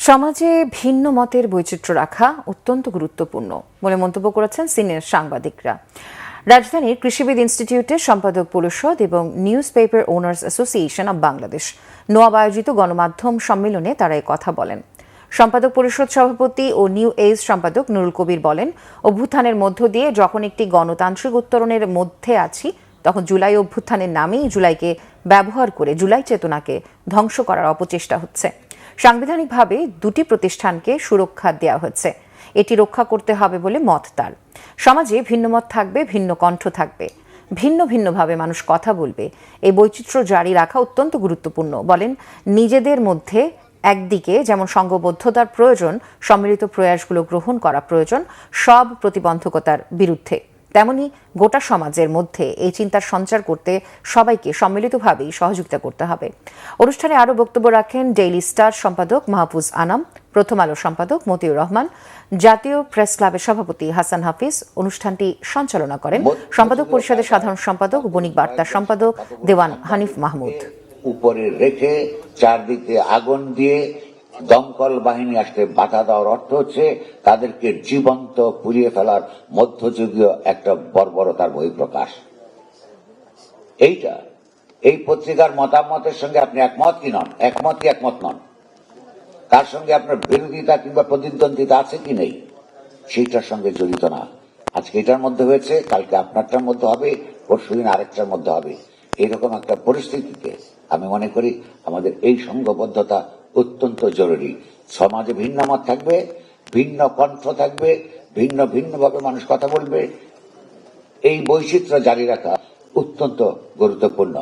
সমাজে ভিন্ন মতের বৈচিত্র্য রাখা অত্যন্ত গুরুত্বপূর্ণ বলে মন্তব্য করেছেন সিনিয়র সাংবাদিকরা। রাজধানীর কৃষিবিদ ইনস্টিটিউটের সম্পাদক পরিষদ এবং newspaper owners association of Bangladesh NOAB আয়োজিত গণমাধ্যম সম্মেলনে তারা কথা বলেন। সম্পাদক পরিষদ সভাপতি ও নিউ এজ সম্পাদক নুরুল কবির বলেন, অভ্যুত্থানের মধ্য দিয়ে যখন একটি গণতান্ত্রিক উত্তরণের মধ্যে আছি, তখন জুলাই অভ্যুত্থানের নামেই জুলাইকে ব্যবহার করে জুলাই চেতনাকে ধ্বংস করার অপচেষ্টা হচ্ছে। সাংবিধানিকভাবে দুটি প্রতিষ্ঠানকে সুরক্ষা দেওয়া হচ্ছে, এটি রক্ষা করতে হবে বলে মত তার। সমাজে ভিন্ন মত থাকবে, ভিন্ন কণ্ঠ থাকবে, ভিন্ন ভিন্নভাবে মানুষ কথা বলবে। এই বৈচিত্র্য জারি রাখা অত্যন্ত গুরুত্বপূর্ণ বলেন। নিজেদের মধ্যে একদিকে যেমন সংঘবদ্ধতার প্রয়োজন, সম্মিলিত প্রয়াসগুলো গ্রহণ করা প্রয়োজন সব প্রতিবন্ধকতার বিরুদ্ধে, তেমনি গোটা সমাজের মধ্যে এই চিন্তার সঞ্চার করতে সবাইকে সম্মিলিতভাবেই সহযোগিতা করতে হবে। অনুষ্ঠানে আরও বক্তব্য রাখেন ডেইলি স্টার সম্পাদক মাহফুজ আনাম, প্রথম আলো সম্পাদক মতিউর রহমান, জাতীয় প্রেস ক্লাবের সভাপতি হাসান হাফিজ। অনুষ্ঠানটি সঞ্চালনা করেন সম্পাদক পরিষদের সাধারণ সম্পাদক বণিক বার্তার সম্পাদক দেওয়ান হানিফ মাহমুদ। উপরে রেখে চারদিকে আগুন দিয়ে দমকল বাহিনী আসতে বাধা দেওয়ার অর্থ হচ্ছে তাদেরকে জীবন্ত পুড়িয়ে ফেলার মধ্যযুগীয় একটা বর্বরতার বহিঃপ্রকাশ। এই পত্রিকার মতামতের সঙ্গে আপনি একমত কি নন? একমত কি একমত নন? তার সঙ্গে আপনার বিরোধিতা কিংবা প্রতিদ্বন্দ্বিতা আছে কি নেই? সেইটার সঙ্গে জড়িত না। আজকে এটার মধ্যে হয়েছে, কালকে আপনারটার মধ্যে হবে, পরশুদিন আরেকটার মধ্যে হবে। এইরকম একটা পরিস্থিতিতে আমি মনে করি আমাদের এই সংঘবদ্ধতা অত্যন্ত জরুরি। সমাজে ভিন্ন মত থাকবে, ভিন্ন কণ্ঠ থাকবে, ভিন্ন ভিন্নভাবে মানুষ কথা বলবে। এই বৈচিত্র্য জারি রাখা অত্যন্ত গুরুত্বপূর্ণ।